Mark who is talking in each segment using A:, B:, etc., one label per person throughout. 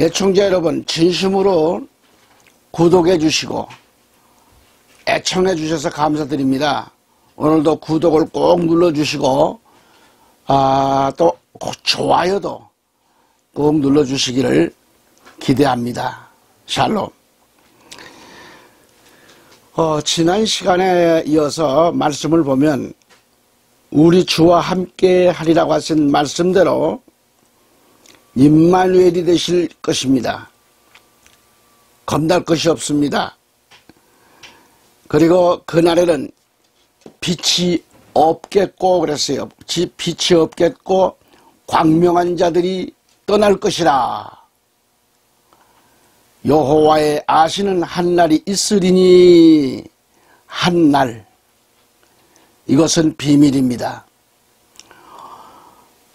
A: 애청자 여러분, 진심으로 구독해 주시고 애청해 주셔서 감사드립니다. 오늘도 구독을 꼭 눌러 주시고 또 좋아요도 꼭 눌러 주시기를 기대합니다. 샬롬. 지난 시간에 이어서 말씀을 보면 우리 주와 함께 하리라고 하신 말씀대로 임마누엘이 되실 것입니다. 겁날 것이 없습니다. 그리고 그날에는 빛이 없겠고 그랬어요. 빛이 없겠고 광명한 자들이 떠날 것이라. 여호와의 아시는 한날이 있으리니. 한날. 이것은 비밀입니다.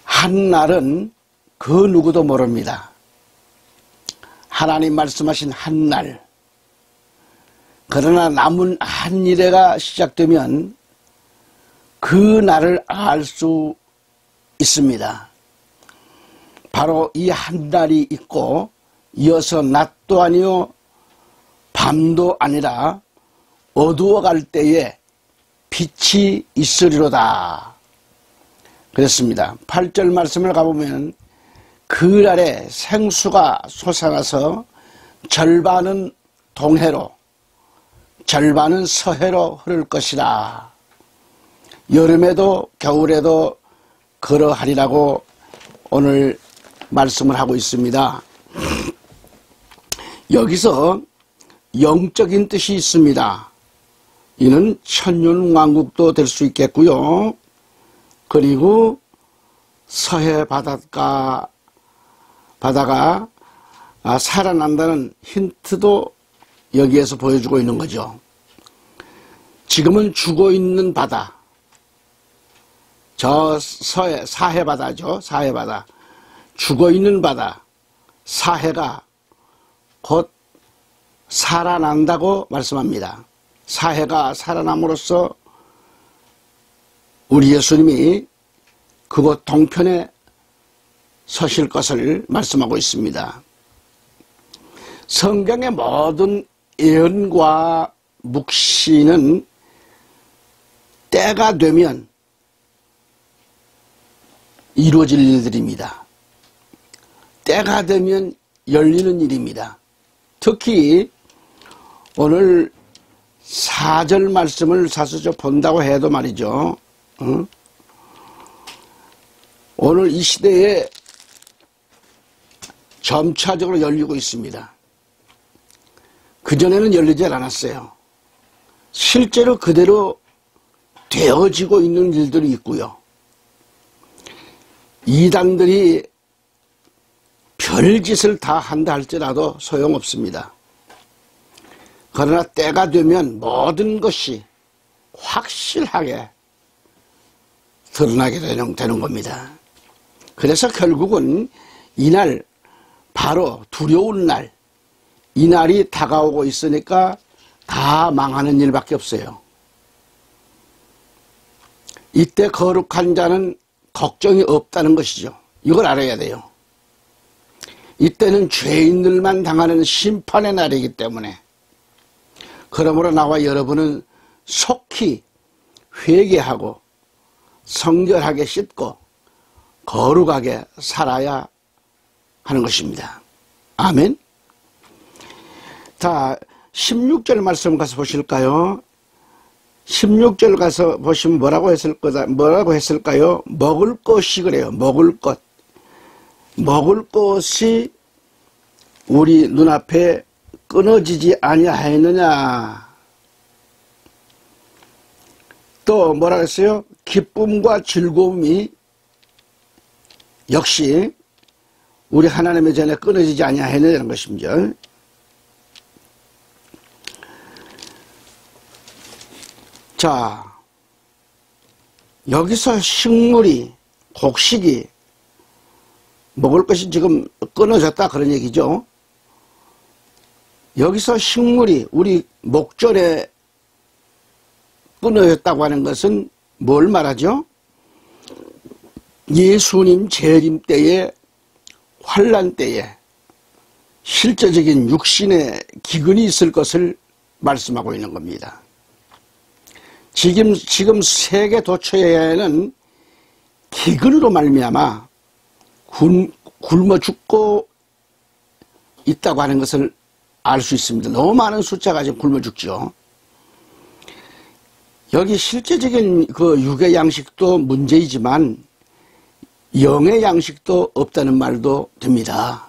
A: 한날은 그 누구도 모릅니다. 하나님 말씀하신 한날. 그러나 남은 한 일회가 시작되면 그 날을 알 수 있습니다. 바로 이 한날이 있고 이어서 낮도 아니요 밤도 아니라 어두워갈 때에 빛이 있으리로다. 그랬습니다. 8절 말씀을 가보면 그날에 생수가 솟아나서 절반은 동해로 절반은 서해로 흐를 것이라. 여름에도 겨울에도 그러하리라고 오늘 말씀을 하고 있습니다. 여기서 영적인 뜻이 있습니다. 이는 천년왕국도 될 수 있겠고요. 그리고 서해 바다가 살아난다는 힌트도 여기에서 보여주고 있는 거죠. 지금은 죽어있는 바다, 저 사해 바다죠. 사해 바다, 죽어있는 바다, 사해가 곧 살아난다고 말씀합니다. 사해가 살아남으로써 우리 예수님이 그곳 동편에 서실 것을 말씀하고 있습니다. 성경의 모든 예언과 묵시는 때가 되면 이루어질 일들입니다. 때가 되면 열리는 일입니다. 특히 오늘 4절 말씀을 사서 본다고 해도 말이죠. 오늘 이 시대에 점차적으로 열리고 있습니다. 그전에는 열리지 않았어요. 실제로 그대로 되어지고 있는 일들이 있고요. 이단들이 별짓을 다 한다 할지라도 소용없습니다. 그러나 때가 되면 모든 것이 확실하게 드러나게 되는 겁니다. 그래서 결국은 이날, 바로 두려운 날, 이날이 다가오고 있으니까 다 망하는 일밖에 없어요. 이때 거룩한 자는 걱정이 없다는 것이죠. 이걸 알아야 돼요. 이때는 죄인들만 당하는 심판의 날이기 때문에, 그러므로 나와 여러분은 속히 회개하고 성결하게 씻고 거룩하게 살아야 하는 것입니다. 아멘. 자, 16절 말씀 가서 보실까요? 16절 가서 보시면 뭐라고 했을까요? 먹을 것이 그래요. 먹을 것. 먹을 것이 우리 눈앞에 끊어지지 아니하였느냐. 또 뭐라 그랬어요? 기쁨과 즐거움이 역시 우리 하나님의 전에 끊어지지 아니하였느냐는 것입니다. 자, 여기서 식물이, 곡식이, 먹을 것이 지금 끊어졌다 그런 얘기죠. 여기서 식물이 우리 목전에 끊어졌다고 하는 것은 뭘 말하죠? 예수님 재림 때에, 환난 때에 실제적인 육신의 기근이 있을 것을 말씀하고 있는 겁니다. 지금 세계 도처에는 기근으로 말미암아 굶어 죽고 있다고 하는 것을 알 수 있습니다. 너무 많은 숫자가 지금 굶어 죽죠. 여기 실제적인 그 육의 양식도 문제이지만 영의 양식도 없다는 말도 됩니다.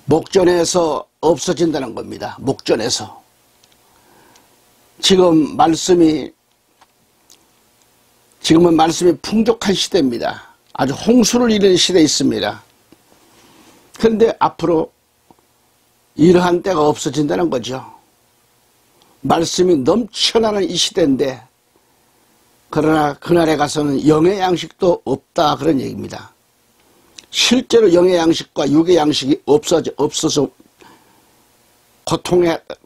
A: 목전에서 없어진다는 겁니다. 목전에서. 지금은 말씀이 풍족한 시대입니다. 아주 홍수를 이루는 시대에 있습니다. 그런데 앞으로 이러한 때가 없어진다는 거죠. 말씀이 넘쳐나는 이 시대인데, 그러나 그날에 가서는 영의 양식도 없다, 그런 얘기입니다. 실제로 영의 양식과 육의 양식이 없어서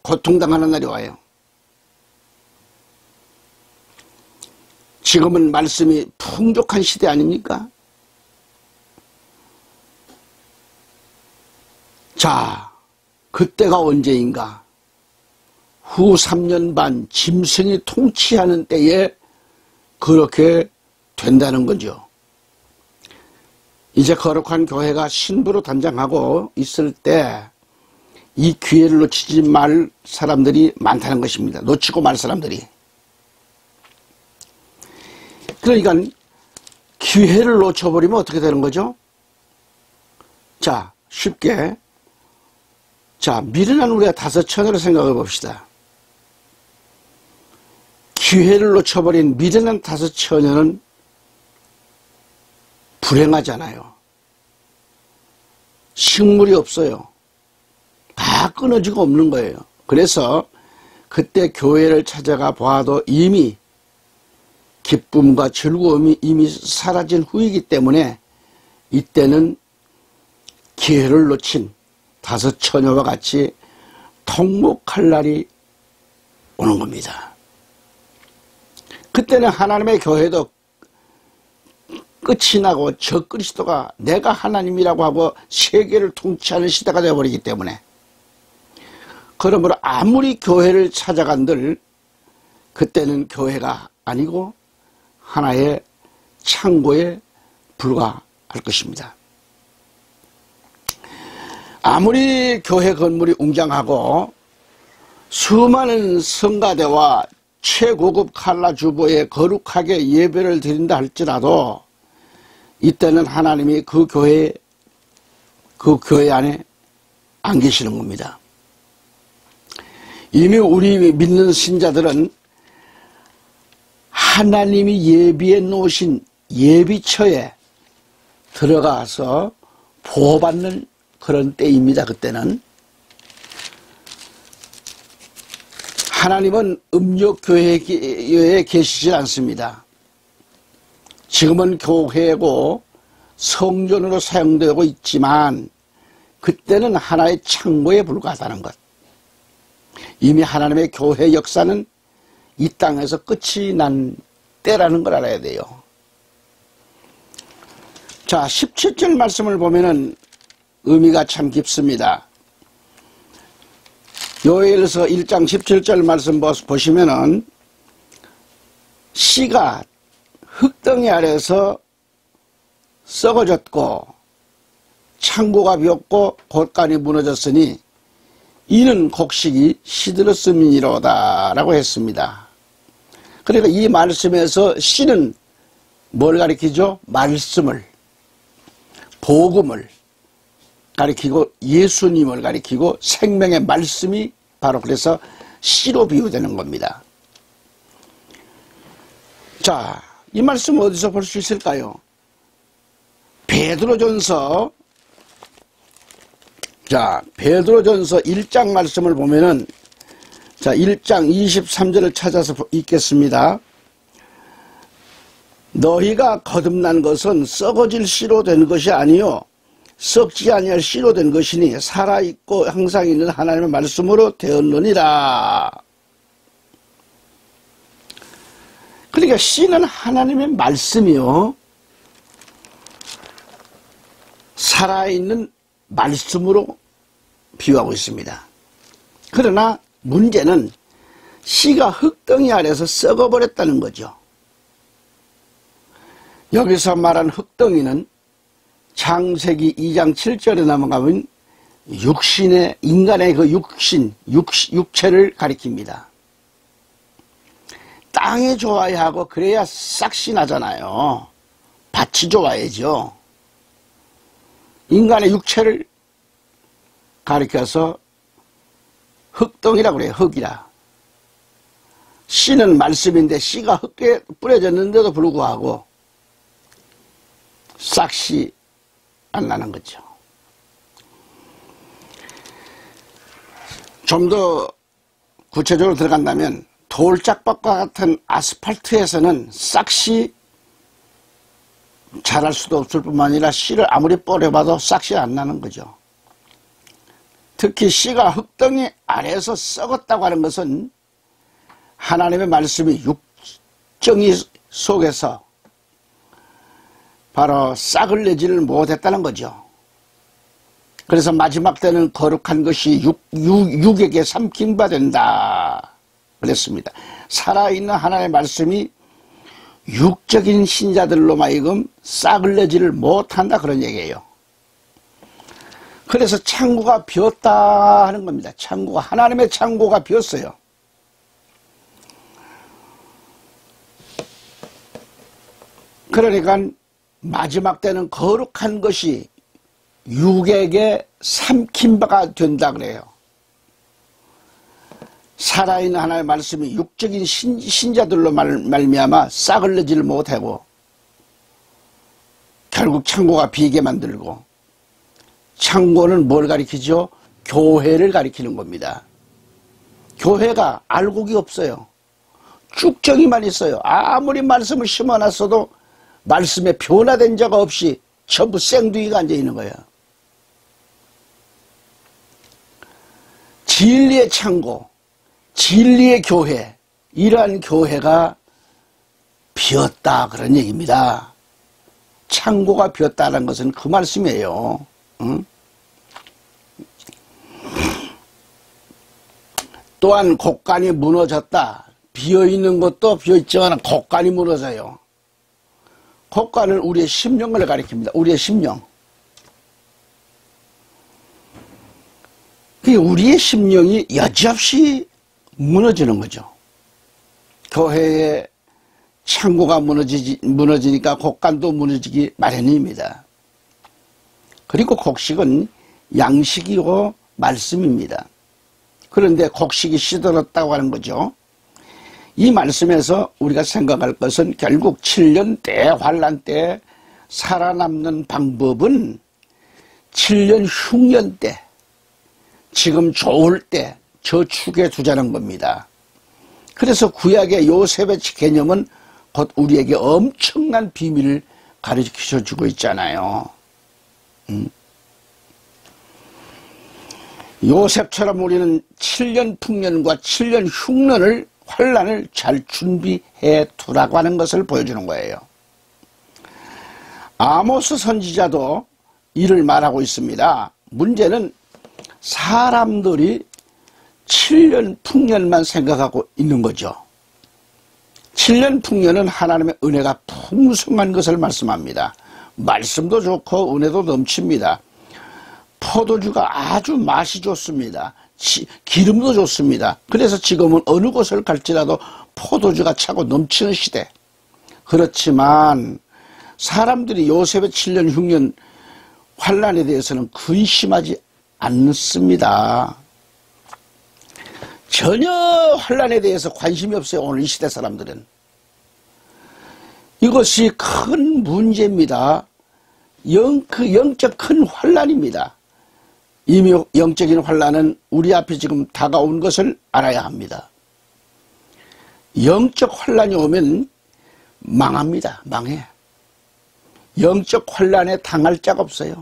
A: 고통당하는 날이 와요. 지금은 말씀이 풍족한 시대 아닙니까? 자, 그때가 언제인가? 후 3년 반 짐승이 통치하는 때에 그렇게 된다는 거죠. 이제 거룩한 교회가 신부로 단장하고 있을 때 이 기회를 놓치지 말 사람들이 많다는 것입니다. 놓치고 말 사람들이. 그러니까 기회를 놓쳐버리면 어떻게 되는 거죠? 자, 쉽게. 자, 미련한 우리가 다섯 처녀를 생각해 봅시다. 기회를 놓쳐버린 미련한 다섯 처녀는 불행하잖아요. 식물이 없어요. 다 끊어지고 없는 거예요. 그래서 그때 교회를 찾아가 봐도 이미 기쁨과 즐거움이 이미 사라진 후이기 때문에 이때는 기회를 놓친 다섯 처녀와 같이 통곡할 날이 오는 겁니다. 그때는 하나님의 교회도 끝이 나고 저 그리스도가 내가 하나님이라고 하고 세계를 통치하는 시대가 되어버리기 때문에, 그러므로 아무리 교회를 찾아간들 그때는 교회가 아니고 하나의 창고에 불과할 것입니다. 아무리 교회 건물이 웅장하고 수많은 성가대와 최고급 칼라 주보에 거룩하게 예배를 드린다 할지라도 이때는 하나님이 그 교회 안에 안 계시는 겁니다. 이미 우리 믿는 신자들은 하나님이 예비해 놓으신 예비처에 들어가서 보호받는 그런 때입니다. 그때는 하나님은 음욕교회에 계시지 않습니다. 지금은 교회고 성전으로 사용되고 있지만 그때는 하나의 창고에 불과하다는 것. 이미 하나님의 교회 역사는 이 땅에서 끝이 난 때라는 걸 알아야 돼요. 자, 17절 말씀을 보면은 의미가 참 깊습니다. 요엘서 1장 17절 말씀 보시면은 씨가 흙덩이 아래서 썩어졌고 창고가 비었고 곳간이 무너졌으니 이는 곡식이 시들었음이로다 라고 했습니다. 그러니까 이 말씀에서 씨는 뭘 가리키죠? 말씀을, 복음을 가리키고 예수님을 가리키고 생명의 말씀이 바로 그래서 씨로 비유되는 겁니다. 자, 이 말씀 어디서 볼 수 있을까요? 베드로전서 1장 말씀을 보면은, 자, 1장 23절을 찾아서 읽겠습니다. 너희가 거듭난 것은 썩어질 씨로 된 것이 아니요 썩지 아니할 씨로 된 것이니 살아있고 항상 있는 하나님의 말씀으로 되었느니라. 그러니까 씨는 하나님의 말씀이요 살아있는 말씀으로 비유하고 있습니다. 그러나 문제는 씨가 흙덩이 아래서 썩어버렸다는 거죠. 여기서 말한 흙덩이는 창세기 2장 7절에 넘어가면 육신의, 인간의 그 육체를 가리킵니다. 땅이 좋아야 하고 그래야 싹시 나잖아요. 밭이 좋아야죠. 인간의 육체를 가리켜서 흙덩이라고 그래요. 흙이라. 씨는 말씀인데 씨가 흙에 뿌려졌는데도 불구하고 싹시 안 나는 거죠. 좀 더 구체적으로 들어간다면 돌짝밭과 같은 아스팔트에서는 싹시 자랄 수도 없을 뿐만 아니라 씨를 아무리 뿌려봐도 싹시 안 나는 거죠. 특히 씨가 흙덩이 아래에서 썩었다고 하는 것은 하나님의 말씀이 육정이 속에서 바로 싹을 내지를 못했다는 거죠. 그래서 마지막 때는 거룩한 것이 육에게 삼킨 바 된다 그랬습니다. 살아있는 하나님의 말씀이 육적인 신자들로 하여금 싹을 내지를 못한다 그런 얘기예요. 그래서 창고가 비었다 하는 겁니다. 창고가, 하나님의 창고가 비었어요. 그러니까 마지막 때는 거룩한 것이 육에게 삼킨 바가 된다 그래요. 살아있는 하나님의 말씀이 육적인 신자들로 말미암아 싹을 내지를 못하고 결국 창고가 비게 만들고, 창고는 뭘 가리키죠? 교회를 가리키는 겁니다. 교회가 알곡이 없어요. 쭉정이만 있어요. 아무리 말씀을 심어놨어도 말씀에 변화된 자가 없이 전부 생두기가 앉아있는 거예요. 진리의 창고, 진리의 교회, 이러한 교회가 비었다 그런 얘기입니다. 창고가 비었다는 것은 그 말씀이에요. 응? 또한 곡간이 무너졌다. 비어있는 것도 비어있지만 곡간이 무너져요. 곡간은 우리의 심령을 가리킵니다. 우리의 심령. 우리의 심령이 여지없이 무너지는 거죠. 교회의 창고가 무너지니까 곡간도 무너지기 마련입니다. 그리고 곡식은 양식이고 말씀입니다. 그런데 곡식이 시들었다고 하는 거죠. 이 말씀에서 우리가 생각할 것은 결국 7년 때, 환란 때 살아남는 방법은 7년 흉년 때, 지금 좋을 때 저축해 두자는 겁니다. 그래서 구약의 요셉의 개념은 곧 우리에게 엄청난 비밀을 가르쳐 주고 있잖아요. 요셉처럼 우리는 7년 풍년과 7년 흉년을, 환란을 잘 준비해 두라고 하는 것을 보여주는 거예요. 아모스 선지자도 이를 말하고 있습니다. 문제는 사람들이 7년 풍년만 생각하고 있는 거죠. 7년 풍년은 하나님의 은혜가 풍성한 것을 말씀합니다. 말씀도 좋고 은혜도 넘칩니다. 포도주가 아주 맛이 좋습니다. 기름도 좋습니다. 그래서 지금은 어느 곳을 갈지라도 포도주가 차고 넘치는 시대. 그렇지만 사람들이 요셉의 7년 흉년 환란에 대해서는 근심하지 않습니다. 전혀 환란에 대해서 관심이 없어요. 오늘 이 시대 사람들은. 이것이 큰 문제입니다. 영적 큰 환란입니다. 이미 영적인 환란은 우리 앞에 지금 다가온 것을 알아야 합니다. 영적 환란이 오면 망합니다. 망해. 영적 환란에 당할 자가 없어요.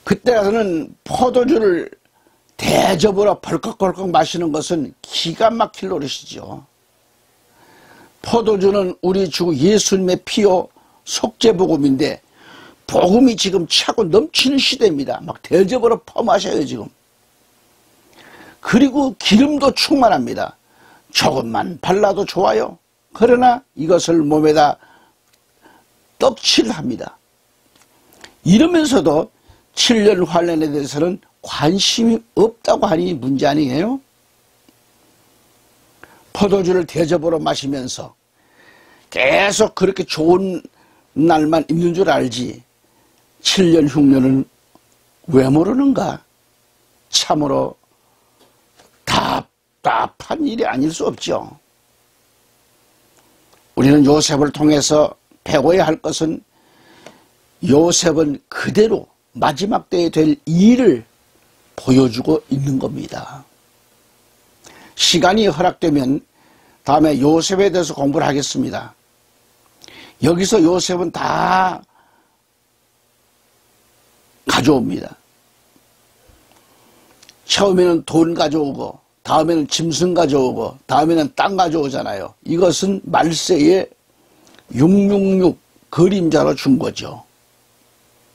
A: 그때 가서는 포도주를 대접으로 벌컥벌컥 마시는 것은 기가 막힐 노릇이죠. 포도주는 우리 주 예수님의 피요 속죄복음인데 복음이 지금 차고 넘치는 시대입니다. 막 대접으로 퍼마셔요 지금. 그리고 기름도 충만합니다. 조금만 발라도 좋아요. 그러나 이것을 몸에다 떡칠을 합니다. 이러면서도 7년 환란에 대해서는 관심이 없다고 하니 문제 아니에요? 포도주를 대접으로 마시면서 계속 그렇게 좋은 날만 있는 줄 알지 7년 흉년은 왜 모르는가? 참으로 답답한 일이 아닐 수 없죠. 우리는 요셉을 통해서 배워야 할 것은 요셉은 그대로 마지막 때에 될 일을 보여주고 있는 겁니다. 시간이 허락되면 다음에 요셉에 대해서 공부를 하겠습니다. 여기서 요셉은 다 가져옵니다. 처음에는 돈 가져오고 다음에는 짐승 가져오고 다음에는 땅 가져오잖아요. 이것은 말세에 666 그림자로 준 거죠.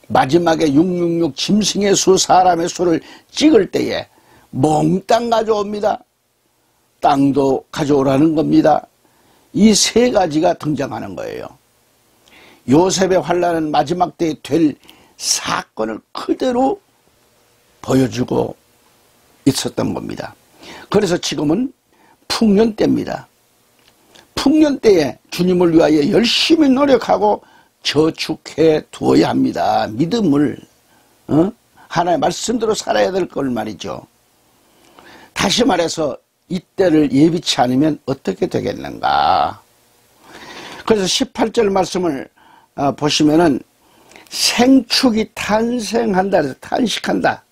A: 마지막에 666 짐승의 수 사람의 수를 찍을 때에 몽땅 가져옵니다. 땅도 가져오라는 겁니다. 이 세 가지가 등장하는 거예요. 요셉의 환란은 마지막 때에 될 사건을 그대로 보여주고 있었던 겁니다. 그래서 지금은 풍년 때입니다. 풍년 때에 주님을 위하여 열심히 노력하고 저축해 두어야 합니다. 믿음을 하나의 말씀대로 살아야 될 걸 말이죠. 다시 말해서 이때를 예비치 않으면 어떻게 되겠는가. 그래서 18절 말씀을 보시면은 생축이 탄생한다 그래서 탄식한다.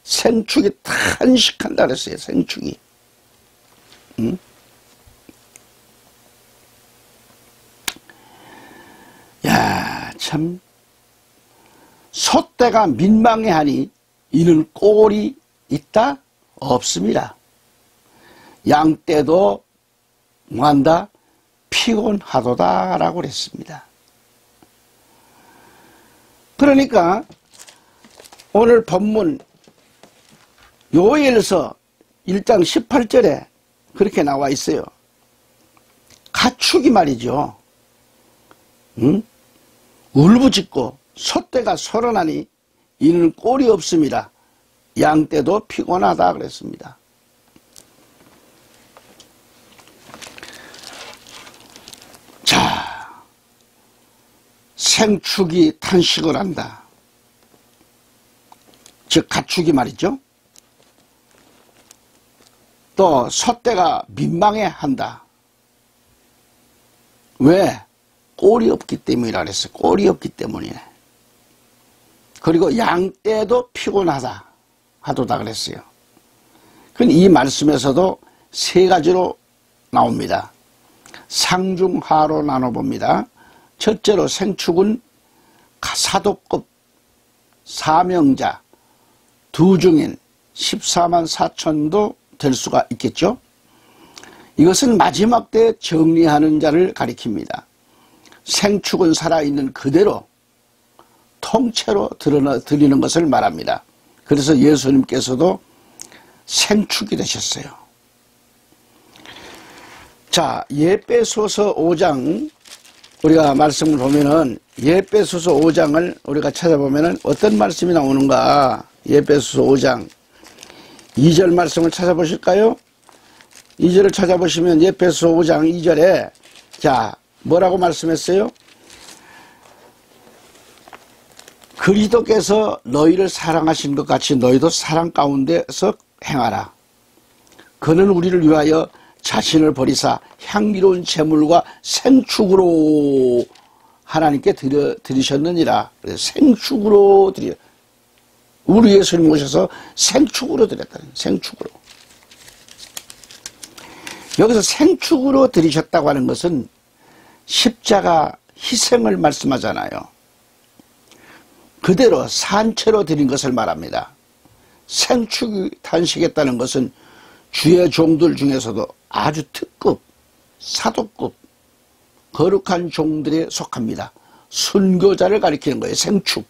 A: 생축이 탄식한다 그랬어요. 생축이. 야, 참 소떼가 민망해하니 이는 꼴이 있다? 없습니다. 양떼도 뭐한다? 피곤하도다 라고 그랬습니다. 그러니까 오늘 본문 요엘서 1장 18절에 그렇게 나와 있어요. 가축이 말이죠. 울부짖고 소떼가 소란하니 이는 꼴이 없습니다. 양떼도 피곤하다 그랬습니다. 자, 생축이 탄식을 한다. 즉 가축이 말이죠. 또 소떼가 민망해한다. 왜? 꼴이 없기 때문이라 그랬어요. 꼴이 없기 때문이네. 그리고 양떼도 피곤하다 하도다 그랬어요. 이 말씀에서도 세 가지로 나옵니다. 상중하로 나눠봅니다. 첫째로 생축은 사도급 사명자 두중인 14만 4천도 될 수가 있겠죠. 이것은 마지막 때 정리하는 자를 가리킵니다. 생축은 살아있는 그대로 통째로 드리는 것을 말합니다. 그래서 예수님께서도 생축이 되셨어요. 자, 예배소서 5장 우리가 말씀을 보면은 예배소서 5장을 우리가 찾아보면은 어떤 말씀이 나오는가. 예배소서 5장 2절 말씀을 찾아보실까요? 2절을 찾아보시면 예배소서 5장 2절에 자 뭐라고 말씀했어요? 그리스도께서 너희를 사랑하신 것 같이 너희도 사랑 가운데서 행하라. 그는 우리를 위하여 자신을 버리사 향기로운 제물과 생축으로 하나님께 드리셨느니라. 그래서 생축으로 드려. 우리 예수님 오셔서 생축으로 드렸다는 생축으로. 여기서 생축으로 드리셨다고 하는 것은 십자가 희생을 말씀하잖아요. 그대로 산채로 드린 것을 말합니다. 생축이 탄식했다는 것은 주의 종들 중에서도 아주 특급, 사도급, 거룩한 종들에 속합니다. 순교자를 가리키는 거예요. 생축.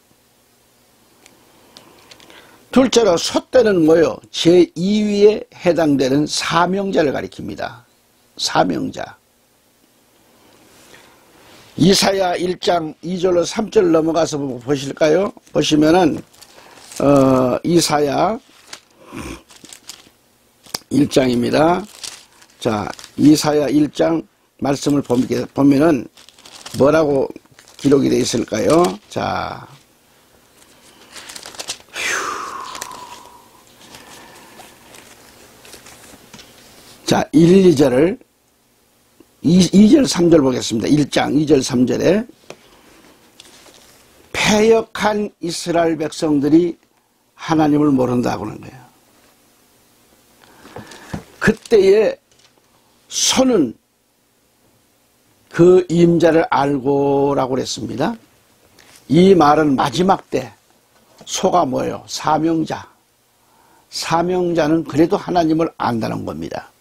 A: 둘째로 소떼는 뭐요? 제2위에 해당되는 사명자를 가리킵니다. 사명자. 이사야 1장 2절로 3절 넘어가서 보실까요? 보시면은 이사야 1장입니다. 자, 이사야 1장 말씀을 보면은 뭐라고 기록이 되어 있을까요? 자, 자, 1, 2절을 2절 3절 보겠습니다. 1장 2절 3절에 패역한 이스라엘 백성들이 하나님을 모른다고 하는 거예요. 그때에 소는 그 임자를 알고라고 그랬습니다. 이 말은 마지막 때 소가 뭐예요? 사명자. 사명자는 그래도 하나님을 안다는 겁니다.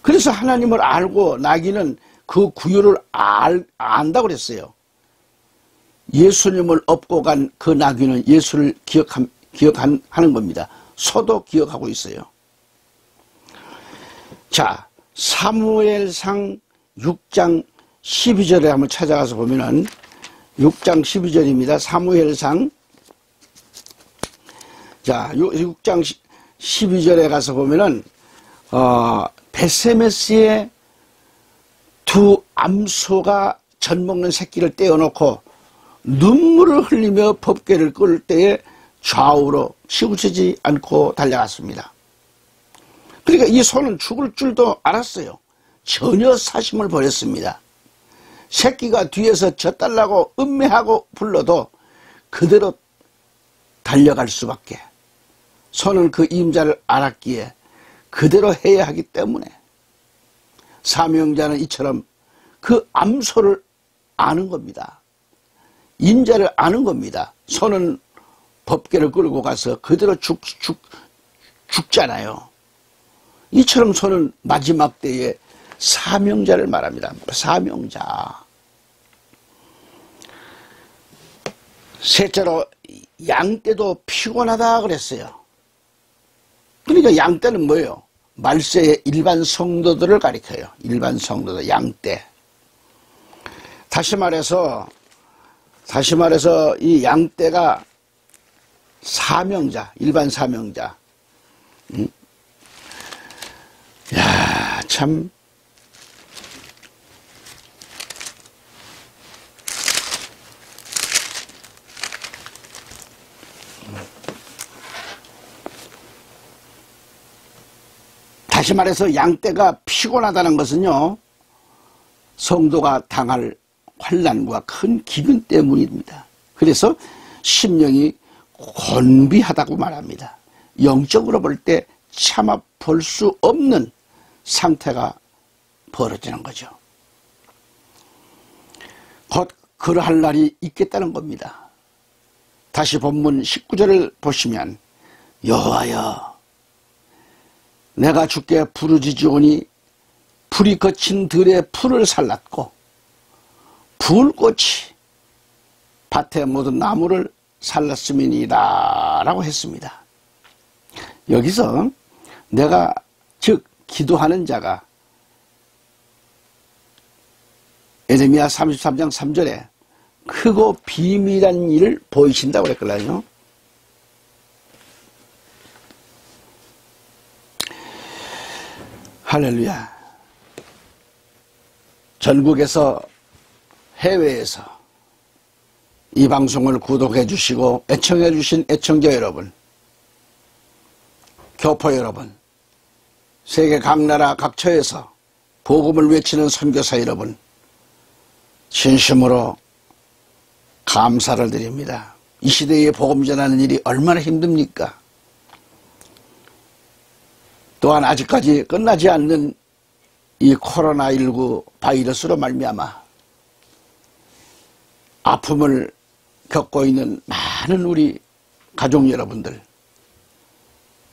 A: 그래서 하나님을 알고 나귀는 그 구유를 안다고 그랬어요. 예수님을 업고 간 그 나귀는 예수를 기억하는 겁니다. 소도 기억하고 있어요. 자, 사무엘상 6장 12절에 한번 찾아가서 보면은 6장 12절입니다. 사무엘상. 자, 6장 12절에 가서 보면은 베세메스의 두 암소가 젖 먹는 새끼를 떼어놓고 눈물을 흘리며 법궤를 끌 때에 좌우로 치우치지 않고 달려갔습니다. 그러니까 이 소는 죽을 줄도 알았어요. 전혀 사심을 버렸습니다. 새끼가 뒤에서 젖달라고 음매하고 불러도 그대로 달려갈 수밖에. 소는 그 임자를 알았기에 그대로 해야 하기 때문에 사명자는 이처럼 그 암소를 아는 겁니다. 임자를 아는 겁니다. 소는 법궤를 끌고 가서 그대로 죽잖아요. 이처럼 소는 마지막 때에 사명자를 말합니다. 사명자. 셋째로 양떼도 피곤하다 그랬어요. 그러니까 양떼는 뭐예요? 말세의 일반 성도들을 가리켜요. 일반 성도들, 양떼. 다시 말해서 이 양떼가 사명자, 일반 사명자. 야, 참. 다시 말해서 양떼가 피곤하다는 것은요, 성도가 당할 환난과 큰 기근 때문입니다. 그래서 심령이 곤비하다고 말합니다. 영적으로 볼 때 참아 볼 수 없는 상태가 벌어지는 거죠. 곧 그러할 날이 있겠다는 겁니다. 다시 본문 19절을 보시면 여호와여 내가 주께 부르짖으오니 불이 거친 들에 풀을 살랐고 불꽃이 밭의 모든 나무를 살랐음이니이다 라고 했습니다. 여기서 내가 즉 기도하는 자가 에레미야 33장 3절에 크고 비밀한 일을 보이신다고 그랬거든요. 할렐루야. 전국에서 해외에서 이 방송을 구독해 주시고 애청해 주신 애청자 여러분, 교포 여러분, 세계 각 나라 각 처에서 복음을 외치는 선교사 여러분, 진심으로 감사를 드립니다. 이 시대에 복음 전하는 일이 얼마나 힘듭니까? 또한 아직까지 끝나지 않는 이 코로나19 바이러스로 말미암아 아픔을 겪고 있는 많은 우리 가족 여러분들,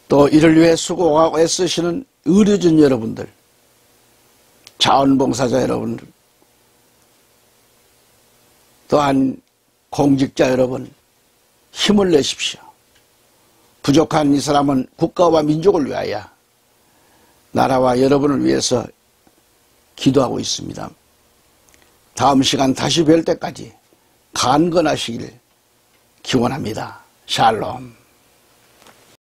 A: 또 이를 위해 수고하고 애쓰시는 의료진 여러분들, 자원봉사자 여러분들, 또한 공직자 여러분 힘을 내십시오. 부족한 이 사람은 국가와 민족을 위하여 나라와 여러분을 위해서 기도하고 있습니다. 다음 시간 다시 뵐 때까지 간건하시길 기원합니다. 샬롬.